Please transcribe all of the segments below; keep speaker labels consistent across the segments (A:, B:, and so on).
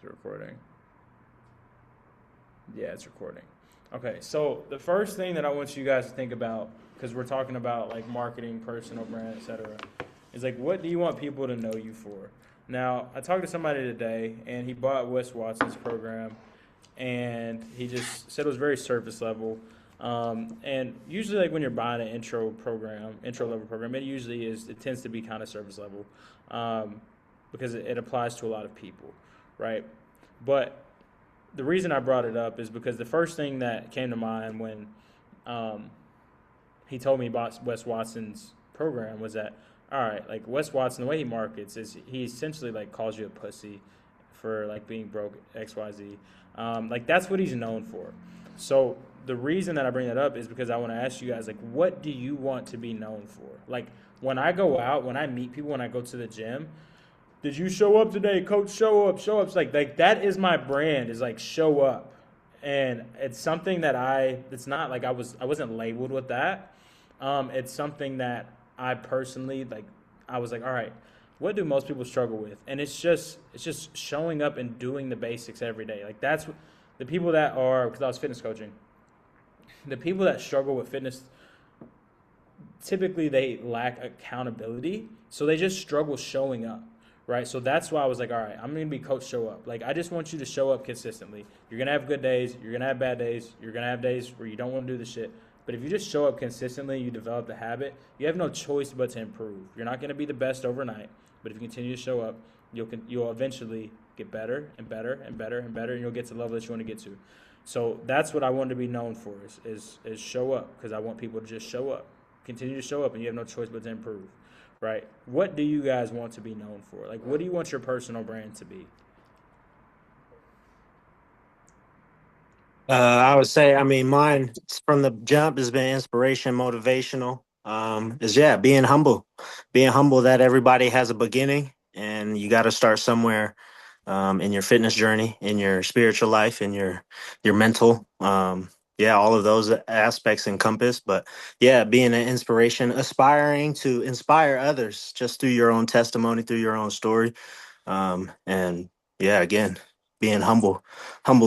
A: Is it recording? Yeah, it's recording. Okay, so the first thing that I want you guys to think about, because we're talking about like marketing, personal brand, etc., is like what do you want people to know you for? Now, I talked to somebody today, and he bought Wes Watson's program, and he just said it was very surface level. And usually, like when you're buying an intro level program, it tends to be kind of surface level, um, because it applies to a lot of people, right? But the reason I brought it up is because the first thing that came to mind when um, he told me about Wes Watson's program was that, all right, like Wes Watson, the way he markets is he essentially like calls you a pussy for like being broke X Y Z. Like that's what he's known for. So the reason that I bring that up is because I want to ask you guys like, what do you want to be known for? Like when I go out, when I meet people, when I go to the gym, did you show up today, coach? Show up, show up. It's like that is my brand. Is like show up, and it's something that It's not like I wasn't labeled with that. It's something that I personally like. I was like, all right, what do most people struggle with? And it's just showing up and doing the basics every day. Like that's what the people that are because I was fitness coaching. The people that struggle with fitness typically they lack accountability, so they just struggle showing up, right? So that's why I was like, all right, I'm gonna be coach show up. Like I just want you to show up consistently. You're gonna have good days, you're gonna have bad days, you're gonna have days where you don't want to do the shit. But if you just show up consistently, you develop the habit. You have no choice but to improve. You're not gonna be the best overnight, but if you continue to show up, you'll eventually get better and better and better and better, and you'll get to the level that you want to get to. So that's what I want to be known for is show up because I want people to just show up, continue to show up, and you have no choice but to improve, right? What do you guys want to be known for? Like, what do you want your personal brand to be?
B: I would say, I mean, mine from the jump has been inspiration, motivational. Is yeah, being humble that everybody has a beginning, and you got to start somewhere. In your fitness journey, in your spiritual life, in your mental. Yeah, all of those aspects encompass. But yeah, being an inspiration, aspiring to inspire others just through your own testimony, through your own story. And yeah, again, being humble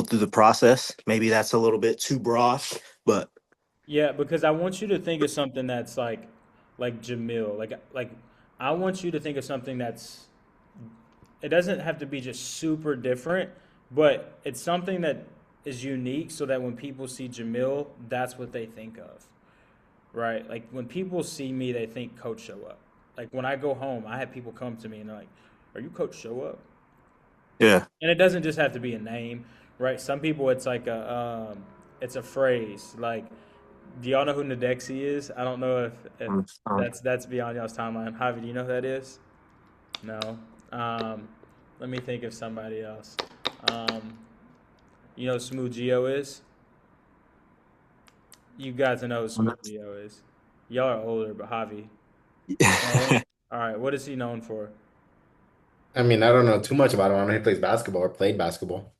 B: through the process. Maybe that's a little bit too broad, but
A: Yeah, because I want you to think of something that's like Jamil. Like I want you to think of something that's it doesn't have to be just super different, but it's something that is unique so that when people see Jamil, that's what they think of. Right? Like when people see me, they think Coach Show Up. Like when I go home, I have people come to me and they're like, "Are you Coach Show Up?"
B: yeah.
A: And it doesn't just have to be a name, right? Some people, it's a phrase. Like, do y'all know who Nadexi is? I don't know if that's beyond y'all's timeline. Javi, do you know who that is? No. Um, Let me think of somebody else. Um, you know who Smooth Geo is? You guys know who Smooth Geo is. Y'all are older, but Javi, know him? All right, what is he known for?
C: I mean, I don't know too much about him. I know he plays basketball or played basketball.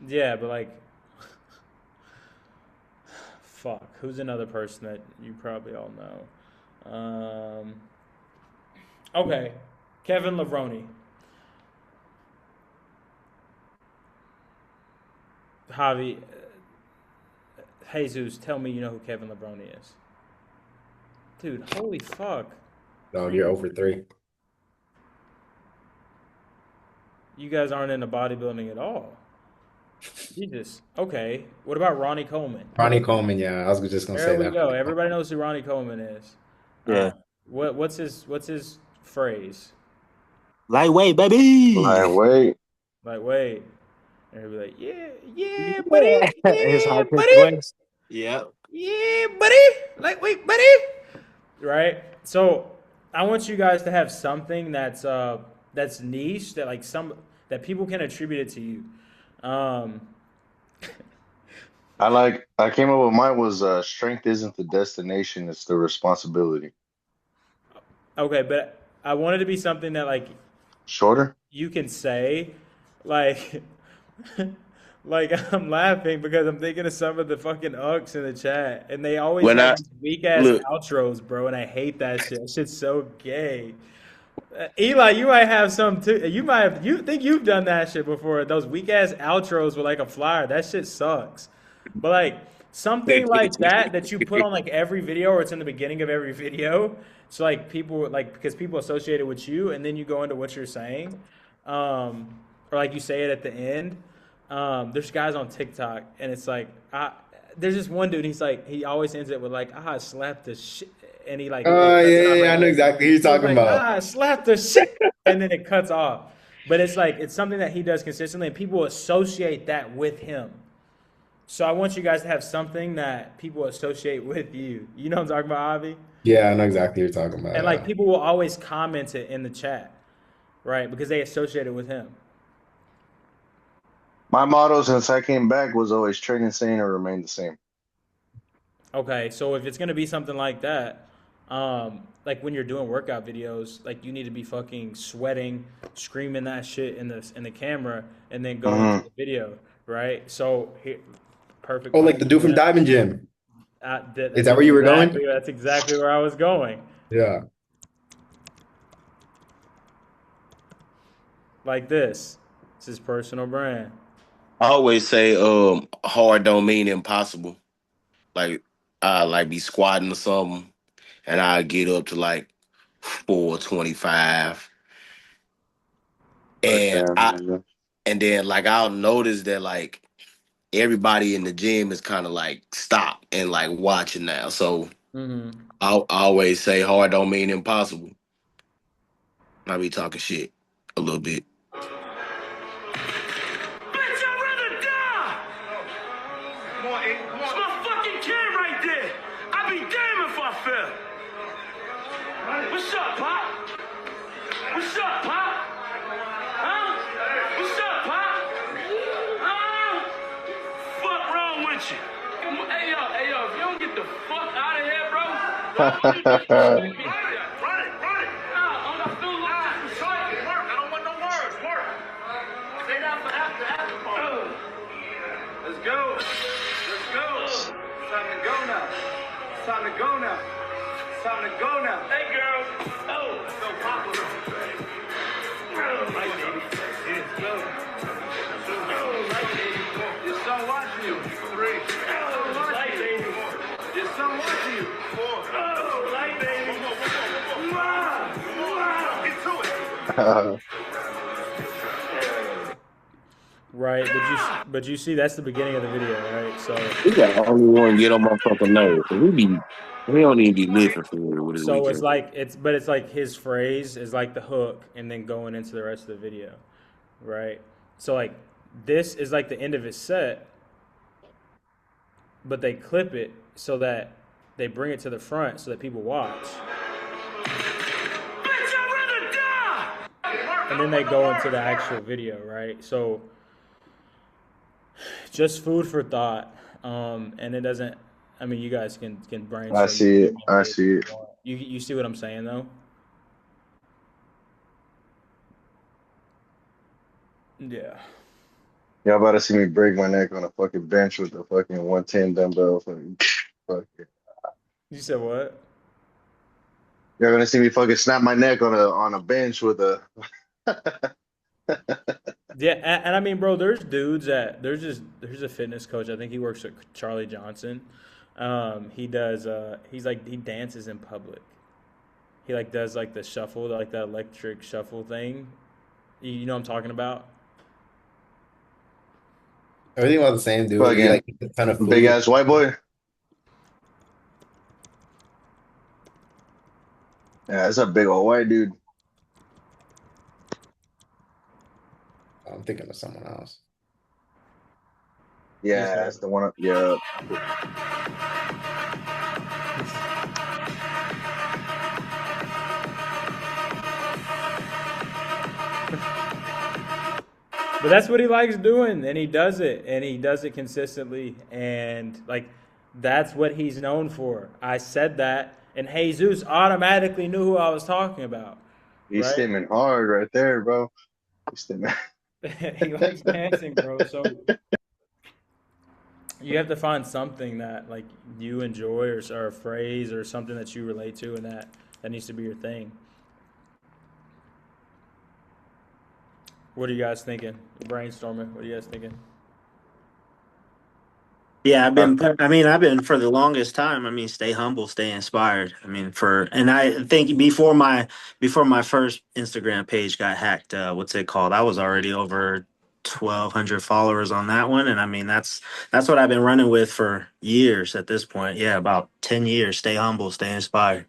A: Yeah, but like, fuck, who's another person that you probably all know? Okay, Kevin Lavroni. Javi, Jesus, tell me you know who Kevin Lavroni is. Dude, holy fuck.
C: No, you're over three.
A: You guys aren't into bodybuilding at all. Jesus. Okay. What about Ronnie Coleman?
C: Ronnie Coleman, yeah, I was just gonna
A: There
C: say
A: we
C: that.
A: go. Everybody knows who Ronnie Coleman is.
B: Yeah.
A: What's his phrase?
B: Lightweight, baby.
D: Like, wait,
A: Like, wait. And he'll be like, yeah, yeah, buddy,
B: Yeah. His
A: yeah,
B: high pitched
A: buddy,
B: voice. Yeah.
A: yeah, buddy, like, wait, buddy. Right? So I want you guys to have something that's niche that like some that people can attribute it to you. Um,
D: I came up with mine was strength isn't the destination, it's the responsibility.
A: okay, but I wanted to be something that like
D: Shorter?
A: you can say, like, like I'm laughing because I'm thinking of some of the fucking ucks in the chat, and they always
D: When
A: have
D: I
A: these weak ass
D: look,
A: outros, bro, and I hate that shit. That shit's so gay. Eli, you might have some too. You think you've done that shit before? Those weak ass outros with like a flyer. That shit sucks. But like something like that you put on like every video, or it's in the beginning of every video. So like people like because people associate it with you, and then you go into what you're saying, or like you say it at the end. There's guys on TikTok, and it's like there's this one dude. He's like he always ends it with like I slapped the shit, and he like
C: Oh
A: cuts it
C: yeah,
A: off
C: yeah,
A: right
C: I know
A: there.
C: exactly who you're
A: He's
C: talking
A: like,
C: about.
A: I slapped the shit, and then it cuts off. But it's like it's something that he does consistently, and people associate that with him. So I want you guys to have something that people associate with you. You know what I'm talking about, Avi?
C: Yeah, I know exactly who you're talking about.
A: And like
C: Yeah.
A: people will always comment it in the chat, right? Because they associate it with him.
D: My motto since I came back was always train insane or remain the same.
A: Okay, so if it's gonna be something like that, like when you're doing workout videos, like you need to be fucking sweating, screaming that shit in the camera, and then go into
D: Hmm.
A: the video, right? So here, perfect
C: Oh,
A: prime
C: like the dude from
A: example.
C: Diving Gym. Is that where you were going?
A: That's exactly where I was going.
C: Yeah.
A: Like this. This is personal brand.
E: I always say, hard don't mean impossible. Like I like be squatting or something, and I get up to like 425, and
D: Touchdown.
E: then like I'll notice that like everybody in the gym is kind of like stop and like watching now. So
A: Mm-hmm.
E: I always say hard don't mean impossible. I be talking shit a little bit.
F: Bitch, I'd rather die! It's my fucking kid right there! I'd be damned if I fell! What's up, Pop? What's up, Pop? Huh? What's up, Pop? Huh? Fuck wrong with you? Come on, hey yo, if you don't get the fuck out of here, bro, run it. Nah, I feel like this is work. I don't want no words. Work. Say that for after party. Let's go. Let's go. It's time to go now. It's time to go now. It's time to go now. Hey, girl. Oh, let's go pop it. Right, baby. Let's go. Oh, right, baby. Your son watching you. 3. Oh, right, baby. Your son watching you. 4. Oh, right, baby. Wow. Wow. Get to it.
A: Right, but you see that's the beginning of the video, right? So
E: We got the only one get on my fucking nerves. We don't even be living for real with this
A: so it's
E: weekend.
A: like it's like his phrase is like the hook and then going into the rest of the video, right? So like this is like the end of his set, but they clip it so that they bring it to the front so that people watch.
F: Bitch, I'd rather die!
A: And then they go into the actual video, right? So just food for thought. And it doesn't. I mean, you guys can brainstorm.
D: I see it. I see it.
A: You see what I'm saying though? Yeah.
D: Y'all about to see me break my neck on a fucking bench with a fucking 110 dumbbell. Fuck it.
A: You said what?
D: Y'all gonna see me fucking snap my neck on a bench with a.
A: Yeah, and I mean, bro, there's dudes that there's a fitness coach. I think he works at Charlie Johnson. He does. He dances in public. He like does like the shuffle, like the electric shuffle thing. You know what I'm talking about?
C: Everything about the same dude. He
D: Fucking
C: like eats a ton of food.
D: big ass white boy. Yeah, it's a big old white dude.
C: I'm thinking of someone else.
D: Yeah, that's the one. Yeah.
A: But that's what he likes doing, and he does it consistently, and like that's what he's known for. I said that, and Jesus automatically knew who I was talking about.
D: He's
A: Right?
D: stimming hard right there, bro. He's stimming.
A: He likes dancing, bro. So you have to find something that like you enjoy, or a phrase, or something that you relate to, and that needs to be your thing. What are you guys thinking? Brainstorming. What are you guys thinking?
B: Yeah,
D: Uh,
B: I've been for the longest time. I mean, stay humble, stay inspired. I mean, and I think before my first Instagram page got hacked, what's it called? I was already over 1,200 followers on that one, and I mean, that's what I've been running with for years at this point. Yeah, about 10 years. Stay humble, stay inspired.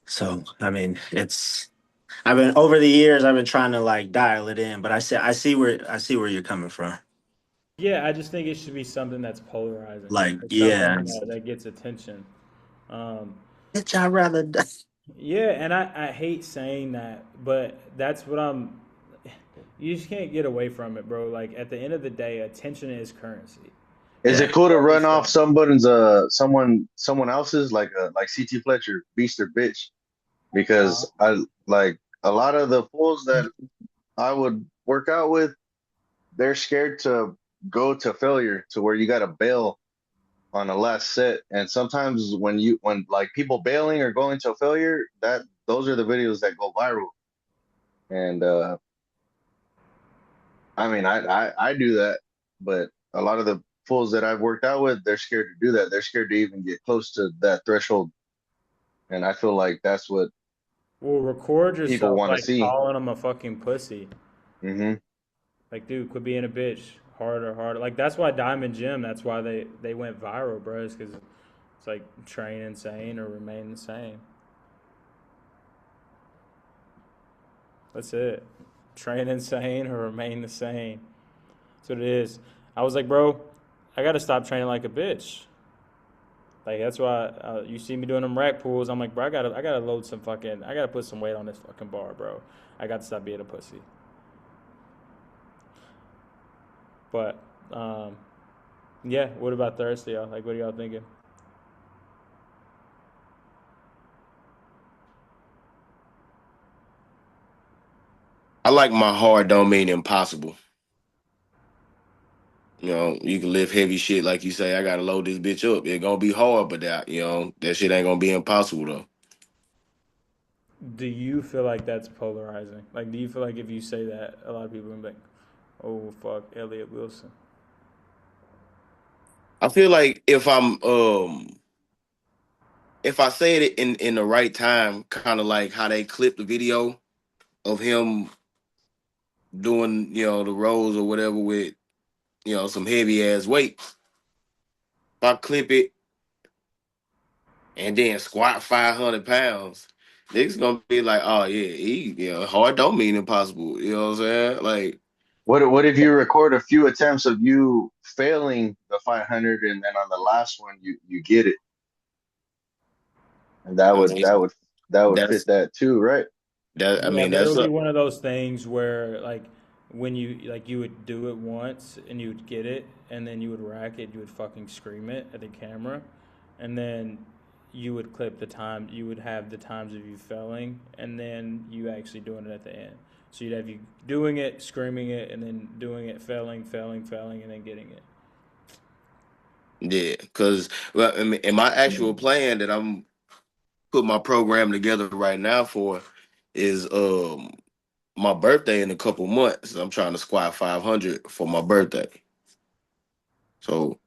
B: So, I mean, I've been over the years. I've been trying to like dial it in, but I see where you're coming from.
A: Yeah, I just think it should be something that's polarizing.
B: Like,
A: It's
B: yeah,
A: something that gets attention. Um,
B: bitch, I'd rather die.
A: yeah, and I hate saying that, but that's what I'm. You just can't get away from it, bro. Like at the end of the day, attention is currency.
D: is
A: Like
D: it
B: Yeah.
D: cool to
A: always
D: run
A: say.
D: off someone else's like CT Fletcher, beast or bitch?
A: Uh,
D: Because I like a lot of the fools that I would work out with, they're scared to go to failure to where you got to bail on the last set. And sometimes when like people bailing or going to failure, that those are the videos that go viral. And I mean, I do that, but a lot of the fools that I've worked out with, they're scared to do that. They're scared to even get close to that threshold. And I feel like that's what
A: well, record
D: people
A: yourself
D: want to
A: like
D: see.
A: calling them a fucking pussy.
D: Hmm.
A: Like, dude, quit being a bitch. Harder, harder. Like that's why Diamond Gym. That's why they went viral, bro. Because it's like train insane or remain the same. That's it. Train insane or remain the same. That's what it is. I was like, bro, I gotta stop training like a bitch. Like that's why you see me doing them rack pulls. I'm like, bro, I gotta load some fucking, I gotta put some weight on this fucking bar, bro. I got to stop being a pussy. But yeah, what about Thursday, y'all? Like, what are y'all thinking?
E: I like my hard don't mean impossible. You know, you can lift heavy shit like you say. I gotta load this bitch up. It's gonna be hard, but that shit ain't gonna be impossible though.
A: Do you feel like that's polarizing? Like, do you feel like if you say that, a lot of people will be like, "Oh fuck, Elliot Wilson."
E: I feel like if I say it in the right time, kind of like how they clipped the video of him doing the rows or whatever with some heavy ass weights. If I clip it and then squat 500 pounds, niggas gonna be like, oh yeah, hard don't mean impossible. You know what I'm saying? Like,
D: What if you record a few attempts of you failing the 500 and then on the last one you get it? And that
E: I
D: would
E: mean,
D: that would fit
E: that's
D: that too, right?
E: that. I
A: Yeah,
E: mean,
A: but
E: that's
A: it'll be
E: a
A: one of those things where like when you would do it once and you would get it and then you would rack it, you would fucking scream it at the camera, and then you would clip the time. You would have the times of you failing, and then you actually doing it at the end. So you'd have you doing it, screaming it, and then doing it, failing, failing, failing, and then getting it.
E: yeah. Because well, in my actual plan that I'm putting my program together right now for is my birthday in a couple months. I'm trying to squat 500 for my birthday. So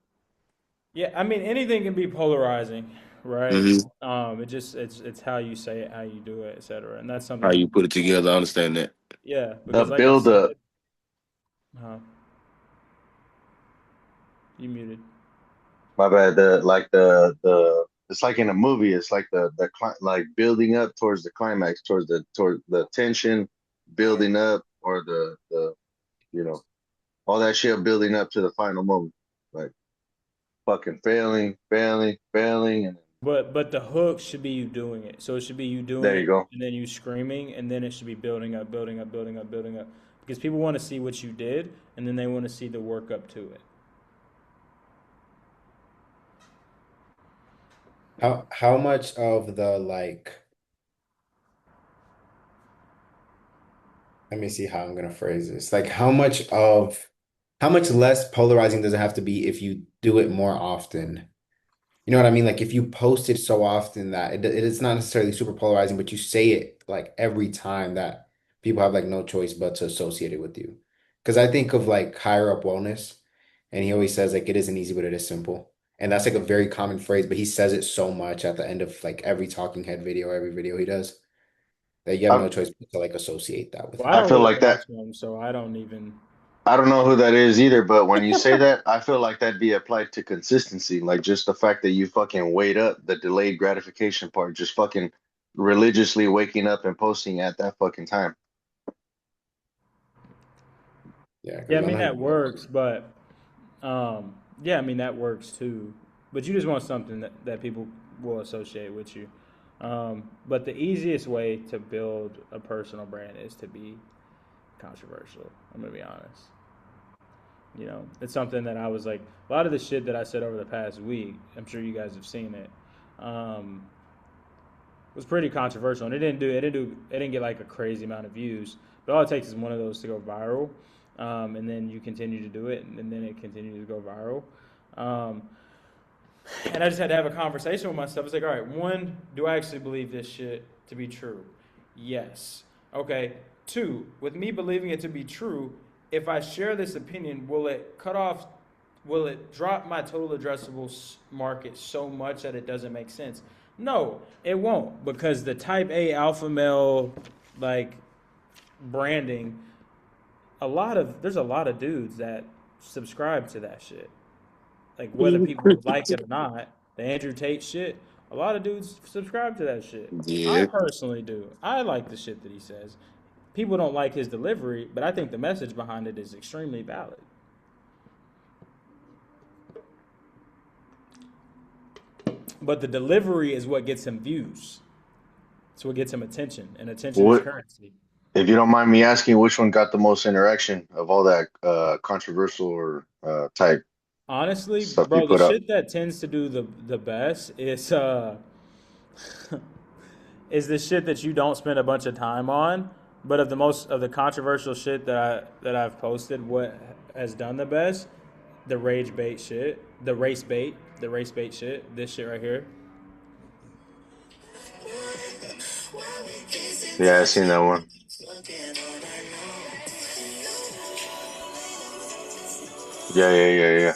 A: Yeah, I mean anything can be polarizing, right?
E: mhm,
A: It's how you say it, how you do it, etc. And that's
E: how
A: something
E: you put it together, I understand that.
A: yeah,
D: The
A: because like I
D: build
A: said,
D: up.
A: uh, you muted.
D: My bad. The it's like in a movie. It's like like building up towards the climax, towards the tension, building up, or the you know all that shit building up to the final moment. Like fucking failing, and
A: But the hook should be you doing it. So it should be you doing
D: there you
A: it
D: go.
A: and then you screaming and then it should be building up, building up, building up, building up. Because people want to see what you did and then they want to see the work up to it.
C: How much of the like, let me see how I'm gonna phrase this. Like how much less polarizing does it have to be if you do it more often? You know what I mean? Like if you post it so often that it is not necessarily super polarizing, but you say it like every time that people have like no choice but to associate it with you. Because I think of like higher up wellness, and he always says like it isn't easy, but it is simple. And that's like a very common phrase, but he says it so much at the end of like every talking head video, every video he does, that you have
D: I
C: no choice but to like associate that with
A: Well, I
C: it.
D: I
A: don't
D: feel
A: really
D: like that.
A: watch them, so I don't even.
D: I don't know who that is either, but when you say that, I feel like that'd be applied to consistency. Like just the fact that you fucking wait up the delayed gratification part, just fucking religiously waking up and posting at that fucking time.
C: Yeah,
A: Yeah, I
C: because I'm
A: mean
C: not
A: that
C: even gonna
A: works, but yeah, I mean that works too. But you just want something that people will associate with you. But the easiest way to build a personal brand is to be controversial. I'm gonna be honest. You know, it's something that I was like a lot of the shit that I said over the past week. I'm sure you guys have seen it. Was pretty controversial, and it didn't get like a crazy amount of views. But all it takes is one of those to go viral, and then you continue to do it, and then it continues to go viral. Um, and I just had to have a conversation with myself. It's like, all right, one, do I actually believe this shit to be true? Yes. Okay. Two, with me believing it to be true, if I share this opinion, will it cut off? Will it drop my total addressable market so much that it doesn't make sense? No, it won't, because the type A alpha male like branding, there's a lot of dudes that subscribe to that shit. Like whether people like it or not, the Andrew Tate shit, a lot of dudes subscribe to that shit. I
E: Yeah.
A: personally do. I like the shit that he says. People don't like his delivery, but I think the message behind it is extremely valid. But the delivery is what gets him views. It's what gets him attention, and attention is
D: What,
A: currency.
D: if you don't mind me asking, which one got the most interaction of all that controversial or type
A: Honestly,
D: stuff you
A: bro, the
D: put up?
A: shit that tends to do the best is is the shit that you don't spend a bunch of time on. But of the most of the controversial shit that I've posted, what has done the best? The rage bait shit, the race bait shit. This shit right here.
D: Yeah, I seen that one. Yeah, yeah, yeah, yeah.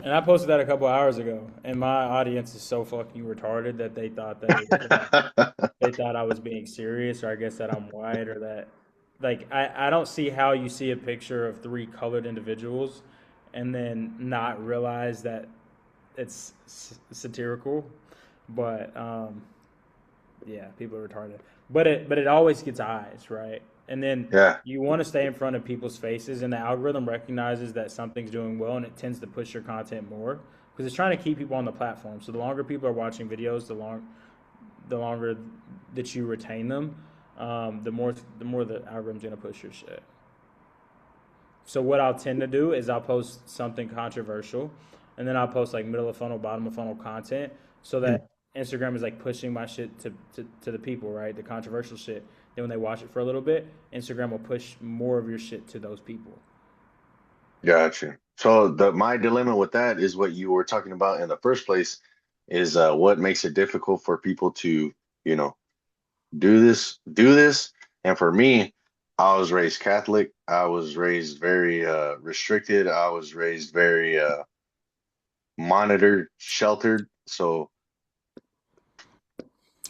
A: And I posted that a couple hours ago, and my audience is so fucking retarded that they thought that it was they thought I was being serious, or I guess that I'm white, or that like I don't see how you see a picture of three colored individuals and then not realize that it's satirical. But yeah, people are retarded. But it always gets eyes, right? And then
D: Yeah,
A: you want to stay in front of people's faces, and the algorithm recognizes that something's doing well, and it tends to push your content more because it's trying to keep people on the platform. So the longer people are watching videos, the longer that you retain them, the more the algorithm's gonna push your shit. So what I'll tend to do is I'll post something controversial, and then I'll post like middle of funnel, bottom of funnel content, so that Instagram is like pushing my shit to the people, right? The controversial shit. Then when they watch it for a little bit, Instagram will push more of your shit to those people.
D: gotcha. So my dilemma with that is what you were talking about in the first place is what makes it difficult for people to, you know, do this. And for me, I was raised Catholic. I was raised very restricted. I was raised very monitored, sheltered. So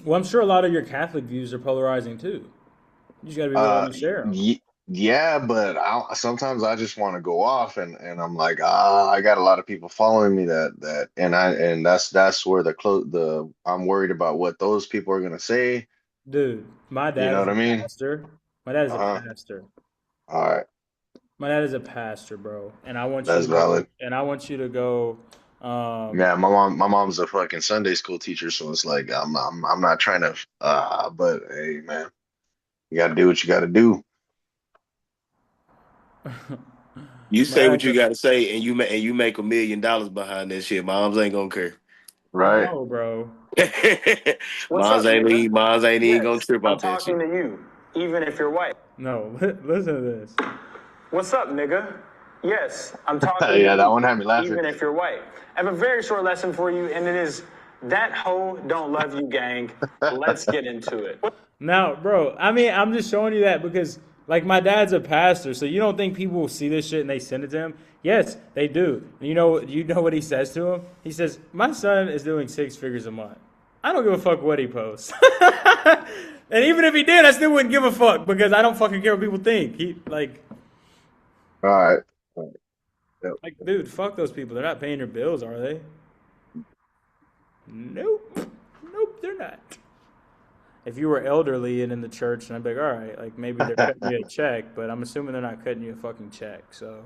A: Well, I'm sure a lot of your Catholic views are polarizing too. You just gotta be willing
D: uh
A: to share them.
D: yeah, but sometimes I just want to go off and I'm like, I got a lot of people following me that and that's where the I'm worried about what those people are gonna say.
A: Dude, my
D: You
A: dad
D: know
A: is
D: what
A: a
D: I mean?
A: pastor. My dad is a
D: Uh-huh.
A: pastor.
D: All right,
A: My dad is a pastor, bro, and I want
D: that's
A: you to go.
D: valid.
A: And I want you to go. Um,
D: Yeah, my mom's a fucking Sunday school teacher, so it's like I'm not trying to but hey man, you gotta do what you gotta do,
E: You
A: my
E: say what
A: dad's
E: you
A: a.
E: got to say, and you make $1 million behind that shit. Moms ain't gonna care.
A: I
D: right?
A: know, bro.
F: What's up, nigga?
E: Moms ain't even gonna
F: Yes,
E: trip
F: I'm
E: off that
F: talking
E: shit.
F: to you, even if you're white.
A: No, listen to this.
F: What's up, nigga? Yes, I'm talking to
D: Yeah, that
F: you,
D: one had me laughing.
F: even if you're white. I have a very short lesson for you, and it is
A: That hoe don't love you, gang. Let's get into it. Now, bro, I mean, I'm just showing you that because, like, my dad's a pastor, so you don't think people will see this shit and they send it to him? Yes, they do. You know what he says to him? He says, "My son is doing 6 figures a month. I don't give a fuck what he posts." And even if he did, I still wouldn't give a fuck because I don't fucking care what people think.
D: All right. Yep.
A: Dude, fuck those people. They're not paying your bills, are they? Nope. Nope, they're not. If you were elderly and in the church, and I'd be like, all right, like maybe they're cutting you a check, but I'm assuming they're not cutting you a fucking check. So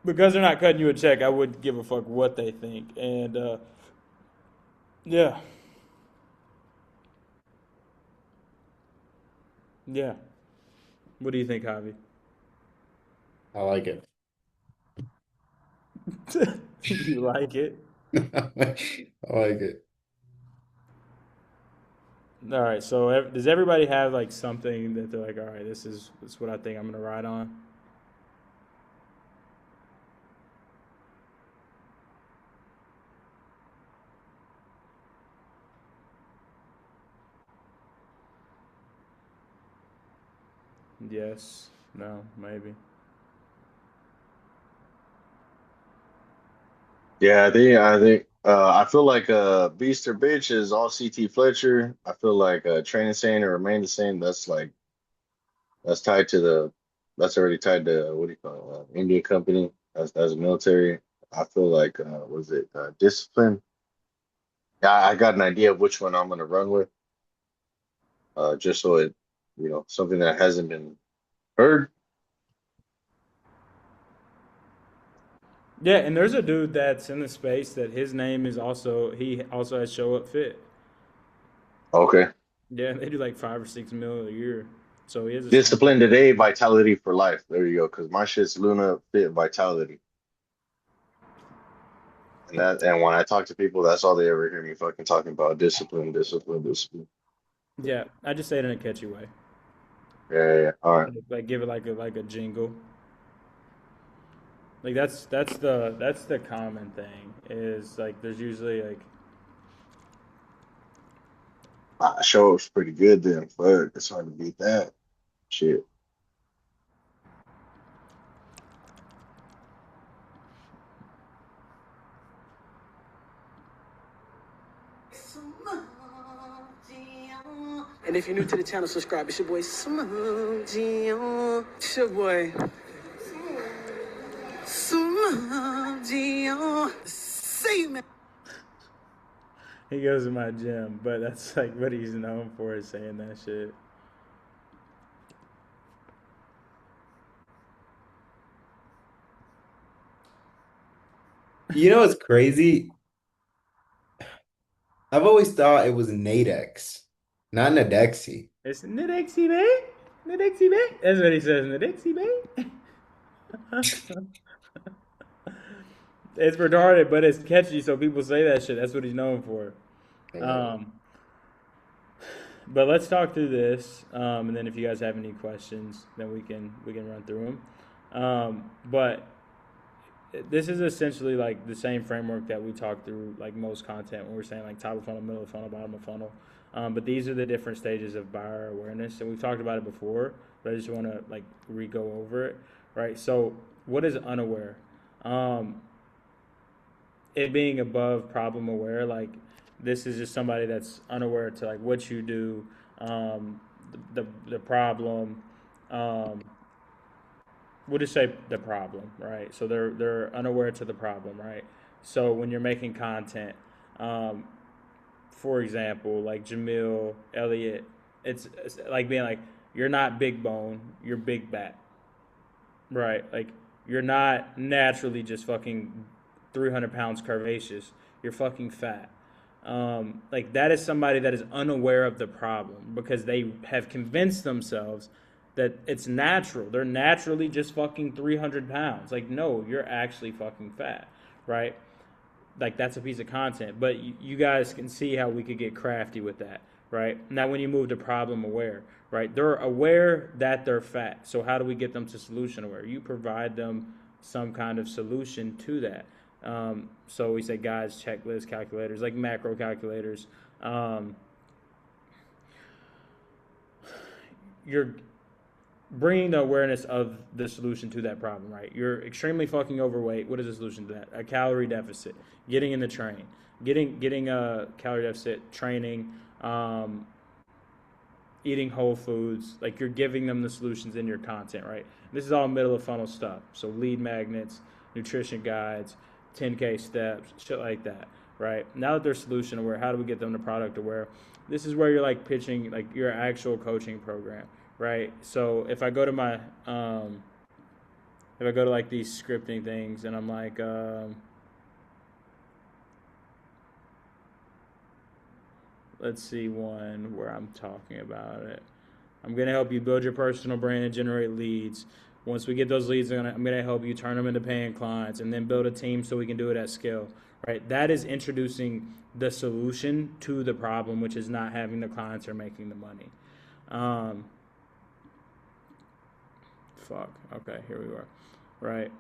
A: because they're not cutting you a check, I wouldn't give a fuck what they think. And yeah, yeah. What do you think, Javi?
C: I like it.
A: You like it?
C: I like it.
A: All right. So does everybody have like something that they're like, all right, this is what I think I'm gonna ride on? Yes. No. Maybe.
D: Yeah, I feel like Beast or Bitch is all CT Fletcher. I feel like Train Insane or Remain the Same. That's tied to that's already tied to what do you call it? India Company as a military. I feel like was it Discipline? Yeah, I got an idea of which one I'm gonna run with. Just so it, something that hasn't been heard.
A: Yeah, and there's a dude that's in the space that his name is he also has Show Up Fit.
D: Okay.
A: Yeah, they do like 5 or 6 mil a year. So he has a small.
D: Discipline today, vitality for life. There you go. Because my shit's Luna Fit Vitality. And when I talk to people, that's all they ever hear me fucking talking about. Discipline, discipline, discipline.
A: Yeah, I just say it in a catchy way.
D: Yeah. All right.
A: Like give it like a jingle. Like that's the common thing is like there's usually like
D: Show was pretty good then. Fuck, it's hard to beat that. Shit.
F: And if you're new to the channel, subscribe. It's your boy Smokey. It's your boy Smokey. See man.
A: he goes to my gym, but that's like what he's known for is saying that shit.
C: You know what's crazy? I've always thought it was Nadex, not Nadexi.
A: It's Nadexi Bay? Nadexi Bay? That's what he says, Nadexi Bay? It's retarded, but it's catchy, so people say that shit. That's what he's known for. But let's talk through this, and then if you guys have any questions, then we can run through them. But this is essentially like the same framework that we talk through like most content when we're saying like top of funnel, middle of funnel, bottom of funnel. But these are the different stages of buyer awareness, and we've talked about it before, but I just want to like re-go over it, right? So what is unaware? It being above problem aware, like this is just somebody that's unaware to like what you do, the problem. We'll just say the problem, right? So they're unaware to the problem, right? So when you're making content, for example, like Jamil Elliott, it's like being like you're not big bone, you're big back, right? Like you're not naturally just fucking 300 pounds curvaceous. You're fucking fat. Like that is somebody that is unaware of the problem because they have convinced themselves that it's natural. They're naturally just fucking 300 pounds. Like, no, you're actually fucking fat, right? Like that's a piece of content. But you guys can see how we could get crafty with that, right? Now, when you move to problem aware, right? They're aware that they're fat. So how do we get them to solution aware? You provide them some kind of solution to that. So we say guides, checklists, calculators, like macro calculators. You're bringing the awareness of the solution to that problem, right? You're extremely fucking overweight. What is the solution to that? A calorie deficit. Getting in the train. Getting a calorie deficit, training, eating whole foods. Like, you're giving them the solutions in your content, right? This is all middle of funnel stuff. So lead magnets, nutrition guides, 10K steps, shit like that, right? Now that they're solution aware, how do we get them to product aware? This is where you're like pitching like your actual coaching program, right? So if I go to my if I go to like these scripting things and I'm like let's see one where I'm talking about it. I'm going to help you build your personal brand and generate leads. Once we get those leads, I'm going to help you turn them into paying clients and then build a team so we can do it at scale, right? That is introducing the solution to the problem, which is not having the clients or making the money. Okay, here we are, right?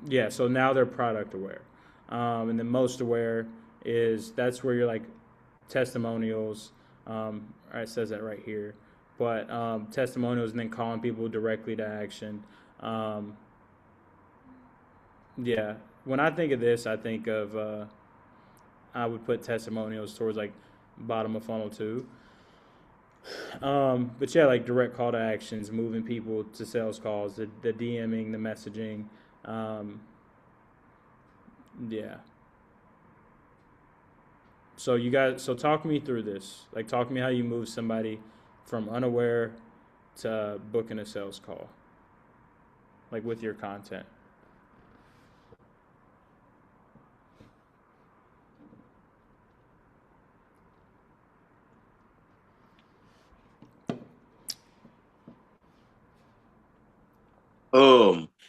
A: Yeah, so now they're product aware. And then most aware that's where you're like testimonials. It says that right here, but testimonials and then calling people directly to action. Yeah, when I think of this, I think of I would put testimonials towards like bottom of funnel too. But yeah, like direct call to actions, moving people to sales calls, the DMing, the messaging. Yeah. So talk me through this. Like, talk me how you move somebody from unaware to booking a sales call, like with your content.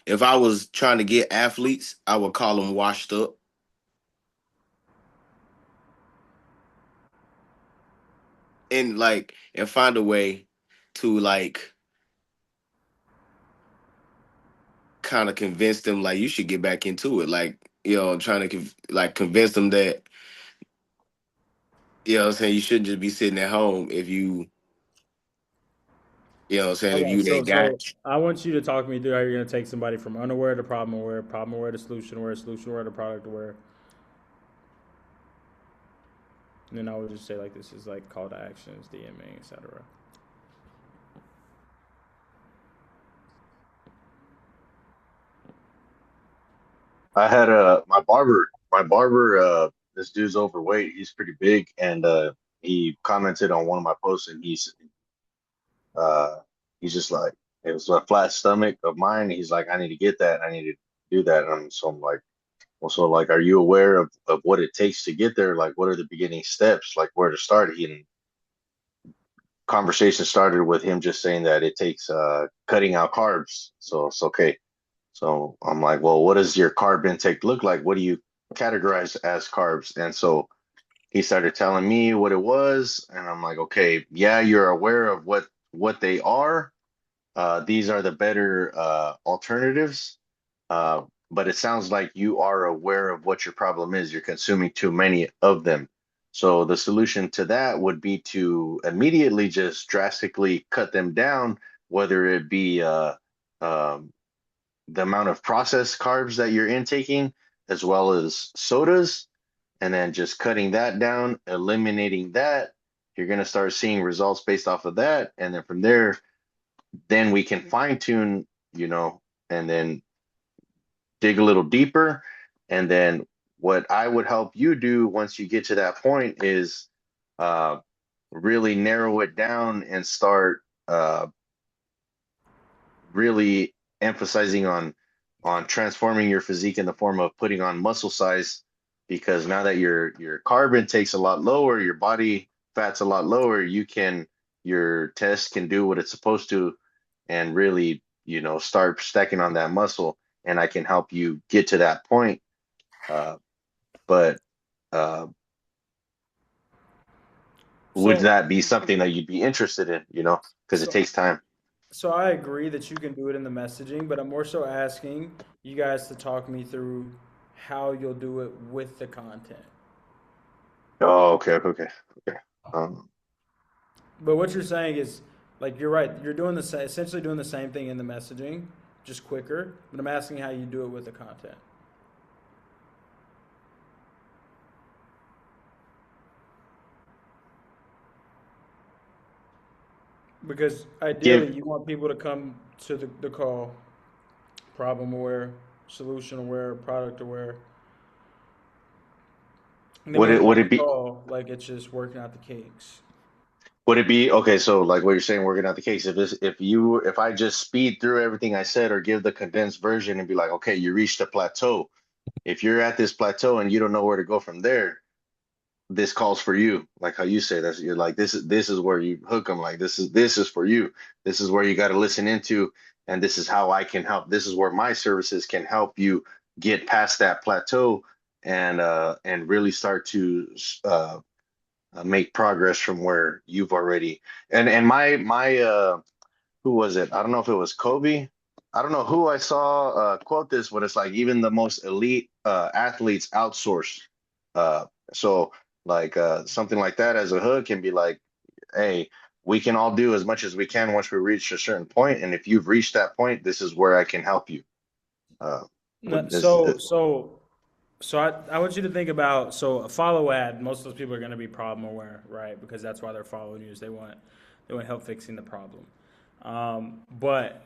E: If I was trying to get athletes, I would call them washed up. And find a way to like kind of convince them like you should get back into it. Like, trying to convince them that, what I'm saying, you shouldn't just be sitting at home if what I'm saying, if
A: Okay,
E: you
A: so
E: that guy.
A: I want you to talk me through how you're going to take somebody from unaware to problem aware to solution aware to product aware. And then I would just say like this is like call to actions, DMing, etc.
D: I had my barber, this dude's overweight. He's pretty big, and he commented on one of my posts, and uh, he's just like, it was a flat stomach of mine. He's like, I need to get that. I need to do that. And I'm like, well, so like, are you aware of what it takes to get there? Like, what are the beginning steps? Like, where to start? Conversation started with him just saying that it takes cutting out carbs. So it's okay. So I'm like, well, what does your carb intake look like? What do you categorize as carbs? And so he started telling me what it was, and I'm like, okay, yeah, you're aware of what they are. These are the better alternatives. But it sounds like you are aware of what your problem is. You're consuming too many of them. So the solution to that would be to immediately just drastically cut them down, whether it be the amount of processed carbs that you're intaking, as well as sodas, and then just cutting that down, eliminating that. You're going to start seeing results based off of that. And then from there, then we can fine tune, and then dig a little deeper. And then what I would help you do once you get to that point is really narrow it down and start really emphasizing on transforming your physique in the form of putting on muscle size, because now that your carb intake's a lot lower, your body fat's a lot lower, your test can do what it's supposed to and really, start stacking on that muscle, and I can help you get to that point. But would
A: So
D: that be something that you'd be interested in, because it takes time?
A: So I agree that you can do it in the messaging, but I'm more so asking you guys to talk me through how you'll do it with the content.
D: Oh, okay. Um,
A: But what you're saying is, like, you're right. You're doing essentially doing the same thing in the messaging, just quicker. But I'm asking how you do it with the content. Because
D: give
A: ideally, you want people to come to the call problem aware, solution aware, product aware. And then
D: would
A: when
D: it
A: they're
D: would
A: on
D: it
A: the
D: be
A: call, like it's just working out the kinks.
D: would it be okay? So like what you're saying, working out the case. If I just speed through everything I said or give the condensed version and be like, okay, you reached a plateau. If you're at this plateau and you don't know where to go from there, this calls for you. Like how you say that's you're like this is where you hook them. Like this is for you. This is where you got to listen into, and this is how I can help. This is where my services can help you get past that plateau and really start to make progress from where you've already and my who was it? I don't know if it was Kobe. I don't know who I saw quote this, but it's like even the most elite athletes outsource. Uh, so like something like that as a hook can be like, hey, we can all do as much as we can once we reach a certain point, and if you've reached that point, this is where I can help you. Uh,
A: No,
D: this,
A: so I want you to think about so a follow ad. Most of those people are going to be problem aware, right? Because that's why they're following you. Is they want help fixing the problem. But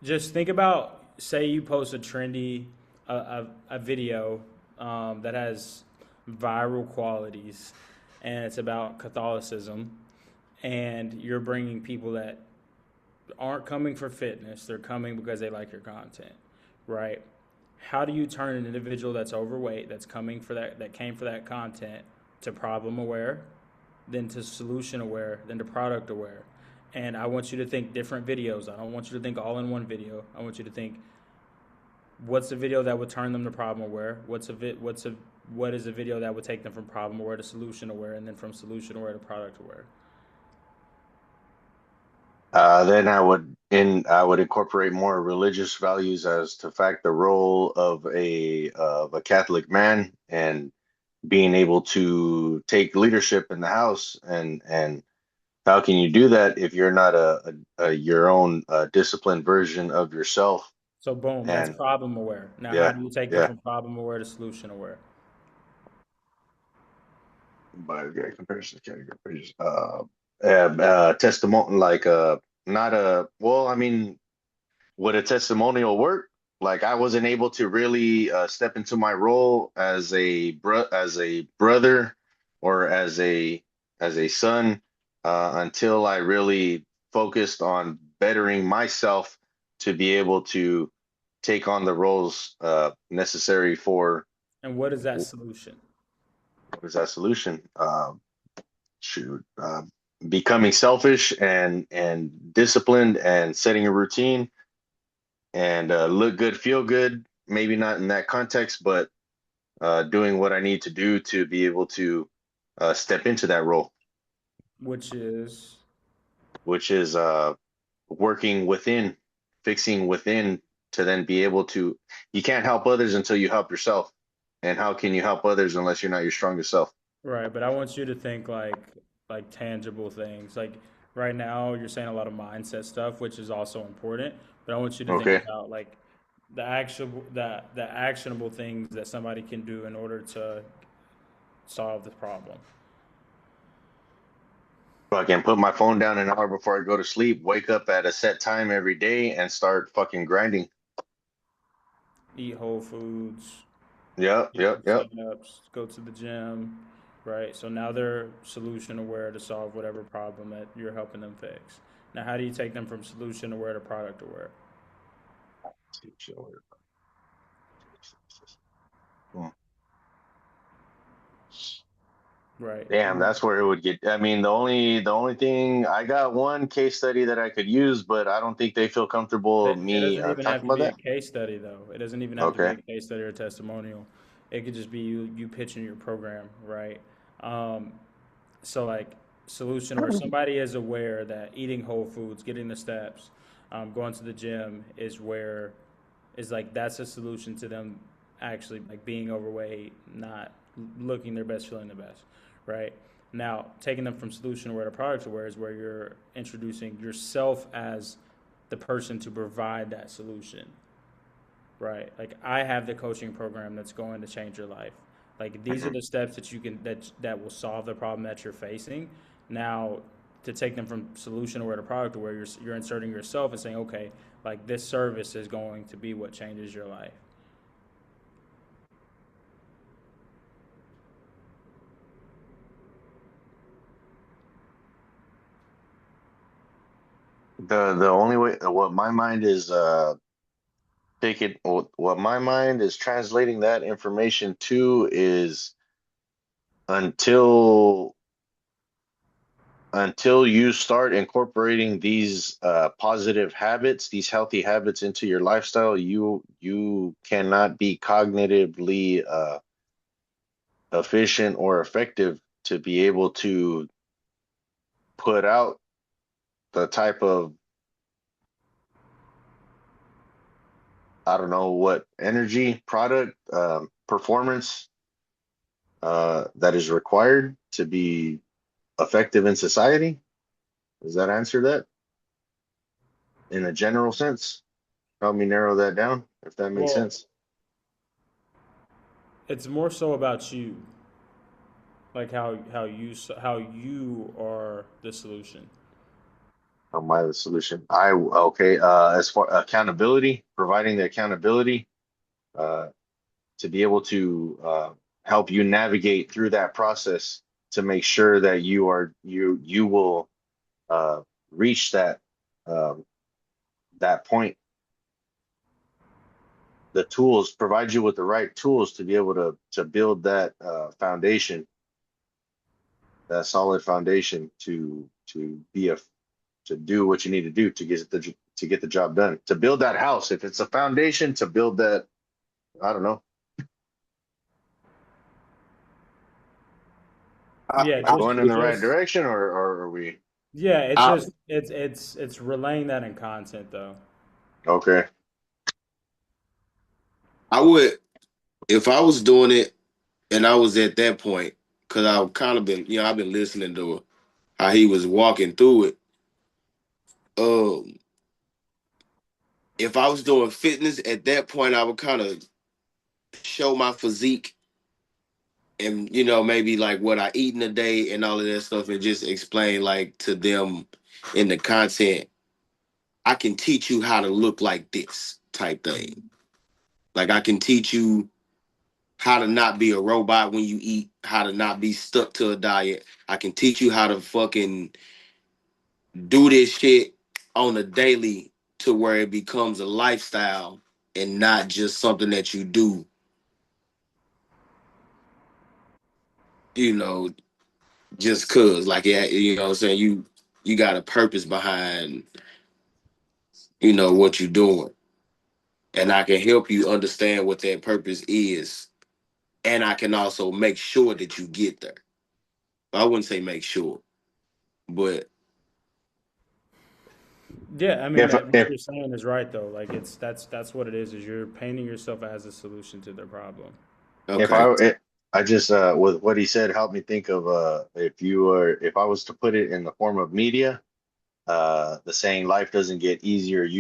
A: just think about say you post a trendy a video that has viral qualities, and it's about Catholicism, and you're bringing people that aren't coming for fitness; they're coming because they like your content, right? How do you turn an individual that's overweight, that's coming for that came for that content, to problem aware, then to solution aware, then to product aware? And I want you to think different videos. I don't want you to think all in one video. I want you to think what's a video that would turn them to problem aware? What is a video that would take them from problem aware to solution aware, and then from solution aware to product aware?
D: then I would incorporate more religious values as to fact the role of a Catholic man and being able to take leadership in the house and how can you do that if you're not a your own disciplined version of yourself?
A: So boom, that's
D: And
A: problem aware. Now, how
D: yeah,
A: do you take them
D: yeah,
A: from problem aware to solution aware?
D: by yeah, comparison to category pages, testimony like not a well, I mean, would a testimonial work? Like I wasn't able to really step into my role as a brother or as a son until I really focused on bettering myself to be able to take on the roles necessary for
A: And what is that
D: what
A: solution?
D: is that solution? Shoot, becoming selfish and disciplined and setting a routine and look good, feel good. Maybe not in that context, but doing what I need to do to be able to step into that role,
A: Which is
D: which is working within, fixing within to then be able to. You can't help others until you help yourself. And how can you help others unless you're not your strongest self?
A: right, but I want you to think like tangible things. Like right now, you're saying a lot of mindset stuff, which is also important. But I want you to think
D: Okay.
A: about like the actionable things that somebody can do in order to solve the problem.
D: Fucking put my phone down an hour before I go to sleep, wake up at a set time every day, and start fucking grinding.
A: Eat whole foods,
D: Yep,
A: get
D: yep,
A: some
D: yep.
A: sit-ups, go to the gym, right? So now they're solution aware to solve whatever problem that you're helping them fix. Now, how do you take them from solution aware to product aware?
D: Hmm.
A: Right.
D: Damn, that's where it would get. I mean, the only thing I got one case study that I could use, but I don't think they feel comfortable
A: It
D: me
A: doesn't even have
D: talking
A: to
D: about
A: be a
D: that.
A: case study, though. It doesn't even have to be
D: Okay.
A: a case study or a testimonial. It could just be you pitching your program, right? Um, so like solution where somebody is aware that eating whole foods, getting the steps, going to the gym is like that's a solution to them actually like being overweight, not looking their best, feeling the best, right? Now, taking them from solution aware to product aware is where you're introducing yourself as the person to provide that solution, right? Like I have the coaching program that's going to change your life. Like these are the steps that you can that will solve the problem that you're facing. Now, to take them from solution aware to product aware, you're inserting yourself and saying, okay, like this service is going to be what changes your life.
D: The only way what my mind is taking what my mind is translating that information to is until you start incorporating these positive habits, these healthy habits into your lifestyle, you cannot be cognitively efficient or effective to be able to put out the type of, I don't know what, energy, product, performance that is required to be effective in society. Does that answer that in a general sense? Help me narrow that down, if that makes
A: Well,
D: sense.
A: it's more so about you, like how you are the solution.
D: Am I the solution? Okay. As far accountability, providing the accountability uh, to be able to help you navigate through that process to make sure that you will reach um, that point. The tools provide you with the right tools to be able to build that foundation, that solid foundation to be a to do what you need to do to get the job done. To build that house, if it's a foundation, to build that, I don't know,
E: I,
A: Yeah,
E: I,
A: just
D: going in the right
A: just
D: direction, or are we
A: yeah, it's
E: I,
A: just it's relaying that in content though.
D: okay?
E: I would, if I was doing it and I was at that point, because I've kind of been, I've been listening to how he was walking through it. Um, if I was doing fitness at that point, I would kind of show my physique and maybe like what I eat in a day and all of that stuff, and just explain like to them in the content, I can teach you how to look like this type thing. Like I can teach you how to not be a robot when you eat, how to not be stuck to a diet. I can teach you how to fucking do this shit on a daily to where it becomes a lifestyle and not just something that you do, you know, just cause. Like, yeah, what I'm saying? You got a purpose behind, what you're doing. And I can help you understand what that purpose is. And I can also make sure that you get there. I wouldn't say make sure, but
A: Yeah, I mean
D: If
A: that what
D: if
A: you're saying is right though. Like that's what it is you're painting yourself as a solution to their problem.
D: if
E: okay.
D: I just with what he said helped me think of if I was to put it in the form of media, the saying life doesn't get easier, you